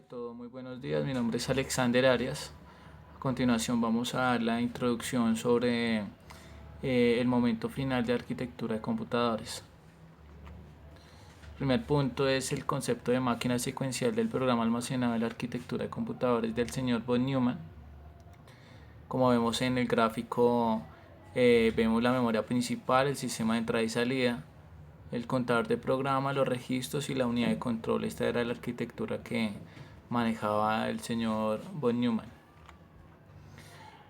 que todo, muy buenos días. Mi nombre es Alexander Arias. A continuación vamos a dar la introducción sobre el momento final de arquitectura de computadores. El primer punto es el concepto de máquina secuencial del programa almacenado de la arquitectura de computadores del señor von Neumann. Como vemos en el gráfico, vemos la memoria principal, el sistema de entrada y salida, el contador de programa, los registros y la unidad de control. Esta era la arquitectura que manejaba el señor von Neumann.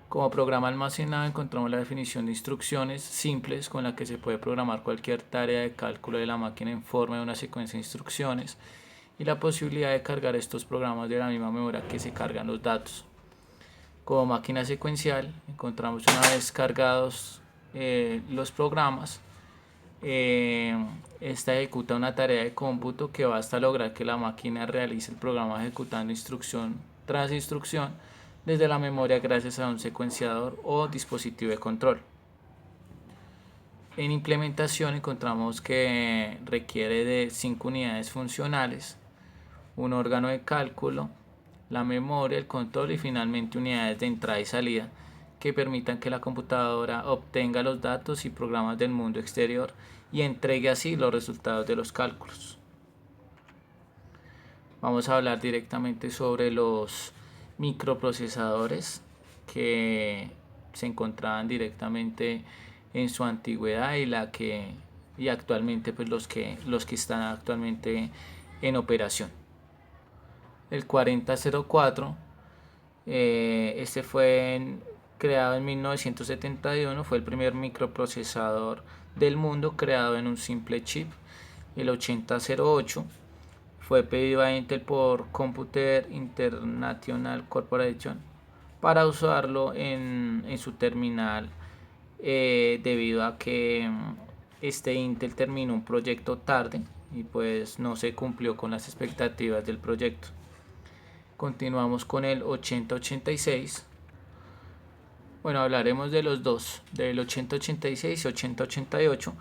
Como programa almacenado encontramos la definición de instrucciones simples con la que se puede programar cualquier tarea de cálculo de la máquina en forma de una secuencia de instrucciones y la posibilidad de cargar estos programas de la misma memoria que se cargan los datos. Como máquina secuencial encontramos, una vez cargados los programas, esta ejecuta una tarea de cómputo que va hasta lograr que la máquina realice el programa ejecutando instrucción tras instrucción desde la memoria gracias a un secuenciador o dispositivo de control. En implementación encontramos que requiere de 5 unidades funcionales, un órgano de cálculo, la memoria, el control y finalmente unidades de entrada y salida que permitan que la computadora obtenga los datos y programas del mundo exterior y entregue así los resultados de los cálculos. Vamos a hablar directamente sobre los microprocesadores que se encontraban directamente en su antigüedad y actualmente pues los que están actualmente en operación. El 4004, este fue creado en 1971, fue el primer microprocesador del mundo creado en un simple chip. El 8008 fue pedido a Intel por Computer International Corporation para usarlo en su terminal, debido a que Intel terminó un proyecto tarde y pues no se cumplió con las expectativas del proyecto. Continuamos con el 8086. Bueno, hablaremos de los dos, del 8086 y 8088.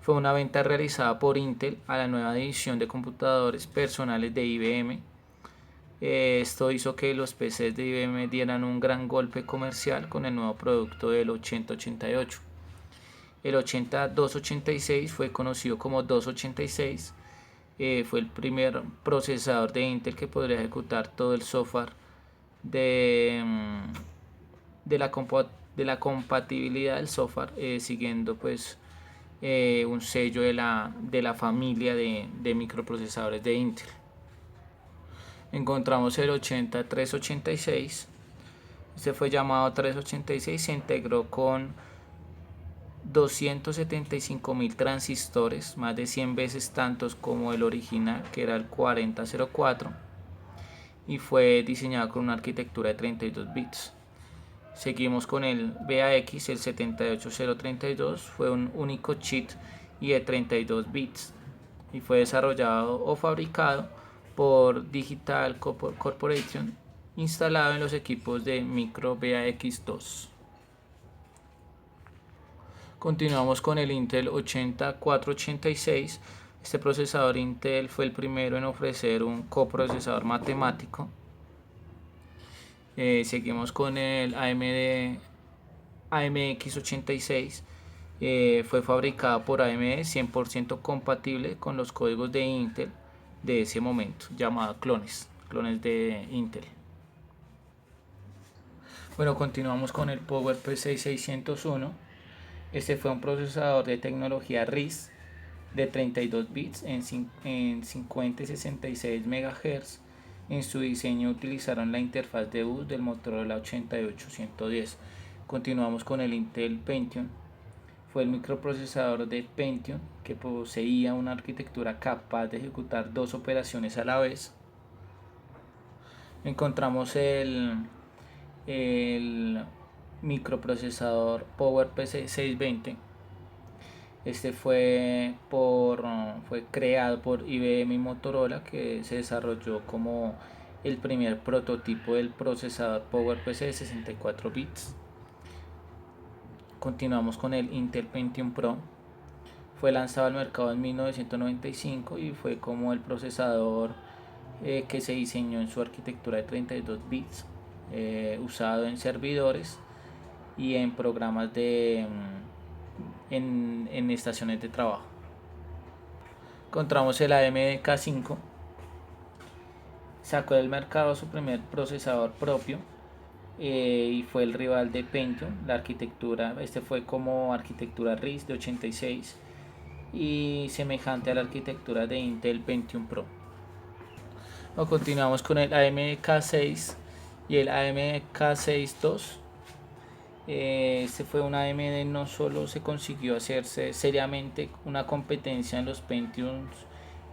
Fue una venta realizada por Intel a la nueva división de computadores personales de IBM. Esto hizo que los PCs de IBM dieran un gran golpe comercial con el nuevo producto del 8088. El 8286 fue conocido como 286. Fue el primer procesador de Intel que podría ejecutar todo el software de, de, la, de la compatibilidad del software, siguiendo pues un sello de la familia de microprocesadores de Intel. Encontramos el 8386. Este fue llamado 386, se integró con 275.000 transistores, más de 100 veces tantos como el original, que era el 4004, y fue diseñado con una arquitectura de 32 bits. Seguimos con el BAX, el 78032, fue un único chip y de 32 bits y fue desarrollado o fabricado por Digital Corporation, instalado en los equipos de micro BAX2. Continuamos con el Intel 8486. Este procesador Intel fue el primero en ofrecer un coprocesador matemático. Seguimos con el AMD AMX86. Fue fabricado por AMD, 100% compatible con los códigos de Intel de ese momento, llamado clones de Intel. Bueno, continuamos con el PowerPC 601. Este fue un procesador de tecnología RISC de 32 bits en 50 y 66 MHz. En su diseño utilizaron la interfaz de bus del Motorola 8810. Continuamos con el Intel Pentium. Fue el microprocesador de Pentium que poseía una arquitectura capaz de ejecutar 2 operaciones a la vez. Encontramos el microprocesador PowerPC 620. Este fue creado por IBM y Motorola, que se desarrolló como el primer prototipo del procesador PowerPC de 64 bits. Continuamos con el Intel Pentium Pro. Fue lanzado al mercado en 1995 y fue como el procesador que se diseñó en su arquitectura de 32 bits, usado en servidores y en programas en estaciones de trabajo. Encontramos el AMD K5, sacó del mercado su primer procesador propio, y fue el rival de Pentium. La arquitectura, fue como arquitectura RISC de 86 y semejante a la arquitectura de Intel Pentium Pro. Continuamos con el AMD K6 y el AMD K6 II. Este fue un AMD, no solo se consiguió hacerse seriamente una competencia en los Pentium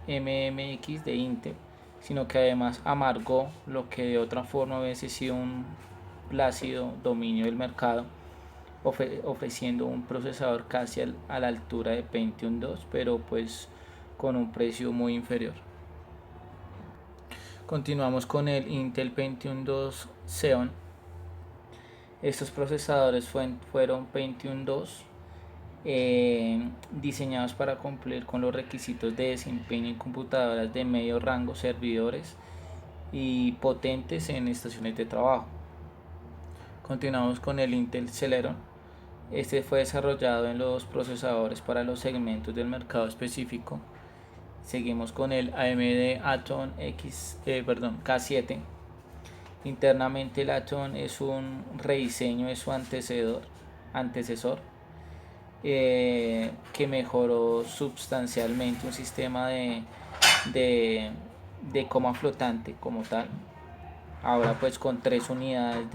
MMX de Intel, sino que además amargó lo que de otra forma hubiese sido un plácido dominio del mercado, ofreciendo un procesador casi a la altura de Pentium 2, pero pues con un precio muy inferior. Continuamos con el Intel Pentium 2 Xeon. Estos procesadores fueron Pentium 2, diseñados para cumplir con los requisitos de desempeño en computadoras de medio rango, servidores y potentes en estaciones de trabajo. Continuamos con el Intel Celeron. Este fue desarrollado en los procesadores para los segmentos del mercado específico. Seguimos con el AMD Atom K7. Internamente el Atom es un rediseño de su antecesor, que mejoró sustancialmente un sistema de coma flotante como tal. Ahora pues con 3 unidades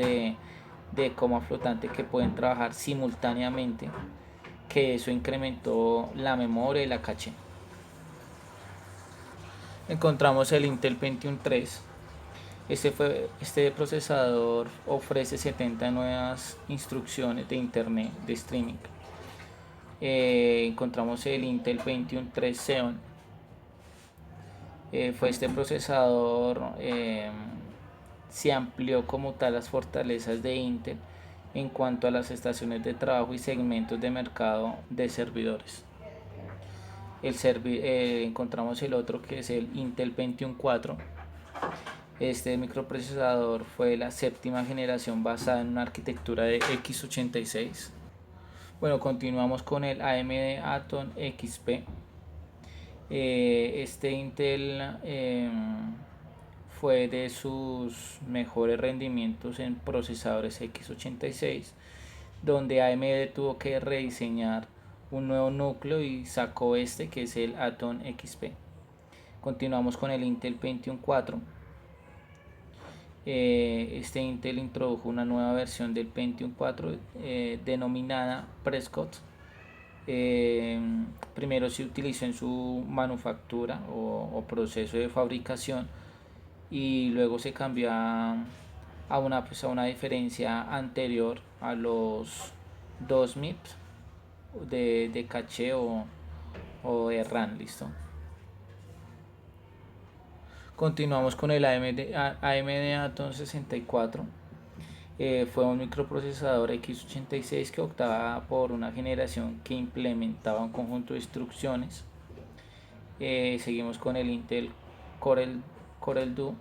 de coma flotante que pueden trabajar simultáneamente, que eso incrementó la memoria y la caché. Encontramos el Intel Pentium 3. Este procesador ofrece 70 nuevas instrucciones de internet de streaming. Encontramos el Intel Pentium 3 Xeon. Fue este procesador, se amplió como tal las fortalezas de Intel en cuanto a las estaciones de trabajo y segmentos de mercado de servidores. Encontramos el otro, que es el Intel Pentium 4. Este microprocesador fue la 7ª generación basada en una arquitectura de x86. Bueno, continuamos con el AMD Atom XP. Este Intel fue de sus mejores rendimientos en procesadores x86, donde AMD tuvo que rediseñar un nuevo núcleo y sacó este, que es el Atom XP. Continuamos con el Intel Pentium 4. Este Intel introdujo una nueva versión del Pentium 4, denominada Prescott. Primero se utilizó en su manufactura o proceso de fabricación, y luego se cambió a una diferencia anterior a los 2 MIPS de caché o de RAM. Listo. Continuamos con el AMD Atom 64. Fue un microprocesador x86 que optaba por una generación que implementaba un conjunto de instrucciones. Seguimos con el Intel Corel Duo.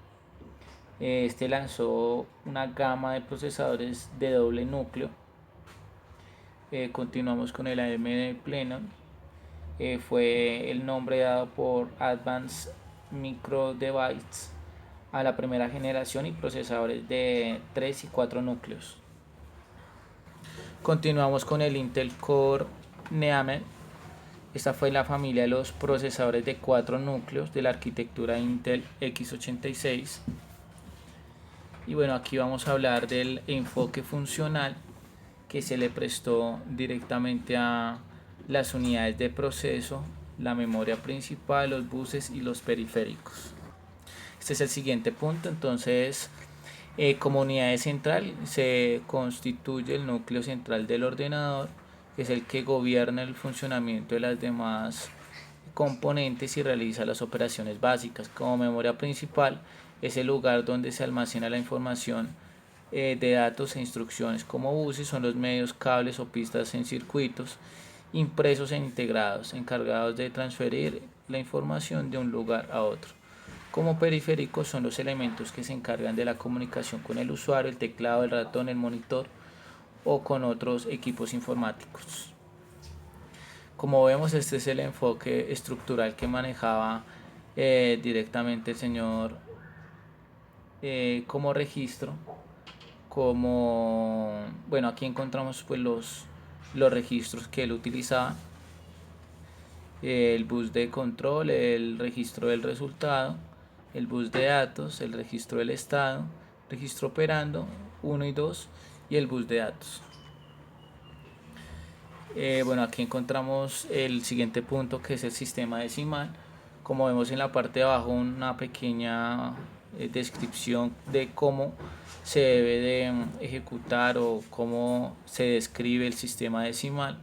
Este lanzó una gama de procesadores de doble núcleo. Continuamos con el AMD Plenum. Fue el nombre dado por Advanced Micro Devices a la primera generación y procesadores de 3 y 4 núcleos. Continuamos con el Intel Core Neamer. Esta fue la familia de los procesadores de 4 núcleos de la arquitectura Intel x86. Y bueno, aquí vamos a hablar del enfoque funcional que se le prestó directamente a las unidades de proceso, la memoria principal, los buses y los periféricos. Este es el siguiente punto. Entonces, como unidad central se constituye el núcleo central del ordenador, que es el que gobierna el funcionamiento de las demás componentes y realiza las operaciones básicas. Como memoria principal es el lugar donde se almacena la información de datos e instrucciones. Como buses son los medios, cables o pistas en circuitos impresos e integrados, encargados de transferir la información de un lugar a otro. Como periféricos son los elementos que se encargan de la comunicación con el usuario, el teclado, el ratón, el monitor o con otros equipos informáticos. Como vemos, este es el enfoque estructural que manejaba directamente el señor como registro. Bueno, aquí encontramos pues los registros que él utilizaba: el bus de control, el registro del resultado, el bus de datos, el registro del estado, registro operando 1 y 2 y el bus de datos. Bueno, aquí encontramos el siguiente punto, que es el sistema decimal. Como vemos en la parte de abajo, una pequeña descripción de cómo se debe de ejecutar o cómo se describe el sistema decimal.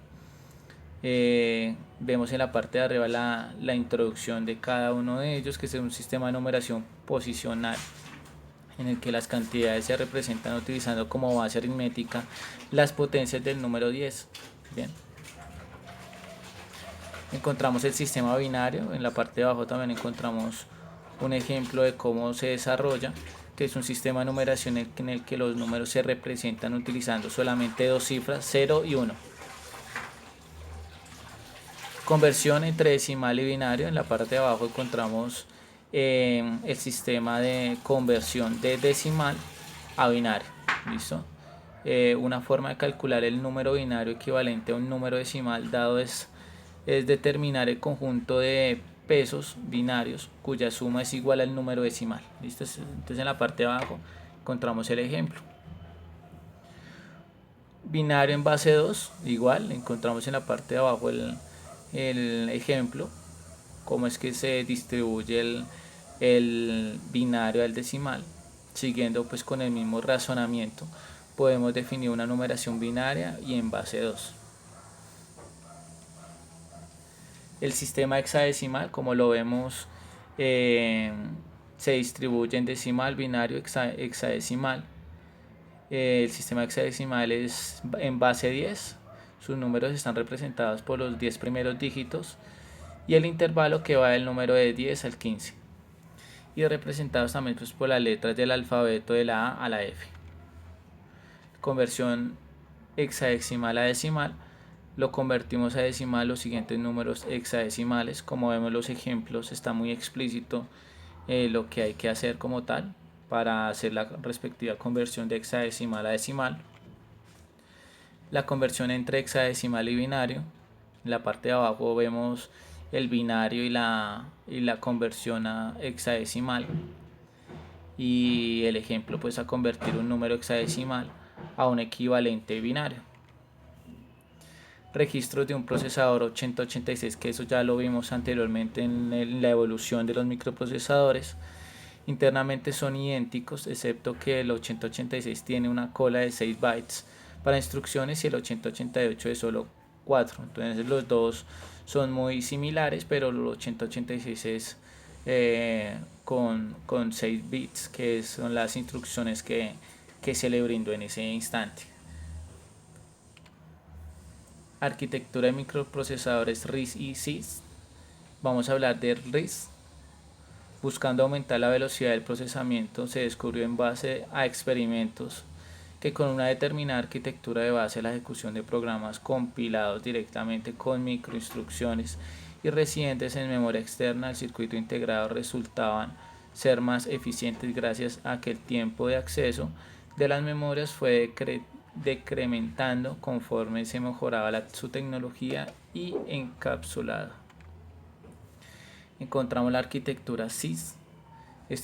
Vemos en la parte de arriba la introducción de cada uno de ellos, que es un sistema de numeración posicional en el que las cantidades se representan utilizando como base aritmética las potencias del número 10. Bien. Encontramos el sistema binario. En la parte de abajo también encontramos un ejemplo de cómo se desarrolla, que es un sistema de numeración en el que los números se representan utilizando solamente dos cifras, 0 y 1. Conversión entre decimal y binario. En la parte de abajo encontramos el sistema de conversión de decimal a binario. ¿Listo? Una forma de calcular el número binario equivalente a un número decimal dado es determinar el conjunto de pesos binarios cuya suma es igual al número decimal. ¿Listo? Entonces en la parte de abajo encontramos el ejemplo. Binario en base 2, igual, encontramos en la parte de abajo el ejemplo, cómo es que se distribuye el binario al decimal. Siguiendo pues con el mismo razonamiento, podemos definir una numeración binaria y en base 2. El sistema hexadecimal, como lo vemos, se distribuye en decimal, binario, hexadecimal. El sistema hexadecimal es en base 10. Sus números están representados por los 10 primeros dígitos y el intervalo que va del número de 10 al 15. Y representados también pues por las letras del alfabeto de la A a la F. Conversión hexadecimal a decimal. Lo convertimos a decimal los siguientes números hexadecimales. Como vemos los ejemplos, está muy explícito lo que hay que hacer como tal para hacer la respectiva conversión de hexadecimal a decimal. La conversión entre hexadecimal y binario. En la parte de abajo vemos el binario y la conversión a hexadecimal. Y el ejemplo pues a convertir un número hexadecimal a un equivalente binario. Registros de un procesador 8086, que eso ya lo vimos anteriormente en la evolución de los microprocesadores. Internamente son idénticos, excepto que el 8086 tiene una cola de 6 bytes para instrucciones y el 8088 de solo 4. Entonces los dos son muy similares, pero el 8086 es con 6 bits, que son las instrucciones que se le brindó en ese instante. Arquitectura de microprocesadores RISC y CISC. Vamos a hablar de RISC. Buscando aumentar la velocidad del procesamiento, se descubrió en base a experimentos que con una determinada arquitectura de base a la ejecución de programas compilados directamente con microinstrucciones y residentes en memoria externa al circuito integrado resultaban ser más eficientes gracias a que el tiempo de acceso de las memorias fue decrementando conforme se mejoraba su tecnología y encapsulado. Encontramos la arquitectura CISC.